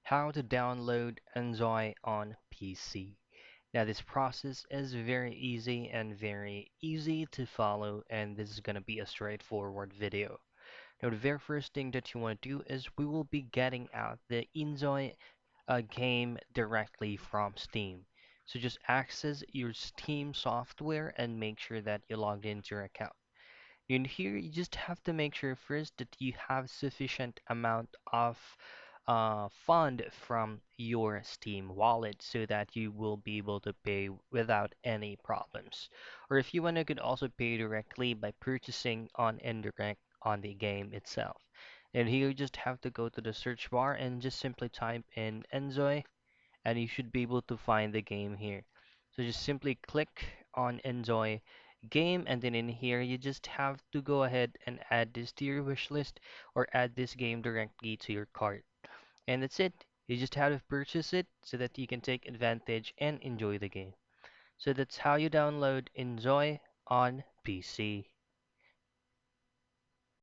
how to download Inzoi on PC. Now, this process is very easy and very easy to follow, and this is going to be a straightforward video. Now, the very first thing that you want to do is we will be getting out the Inzoi game directly from Steam. So just access your Steam software and make sure that you logged into your account. In here, you just have to make sure first that you have sufficient amount of fund from your Steam wallet so that you will be able to pay without any problems. Or if you want, you could also pay directly by purchasing on indirect on the game itself. And here you just have to go to the search bar and just simply type in Enjoy and you should be able to find the game here. So just simply click on enjoy game and then in here you just have to go ahead and add this to your wish list or add this game directly to your cart. And that's it. You just have to purchase it so that you can take advantage and enjoy the game. So that's how you download Enjoy on PC.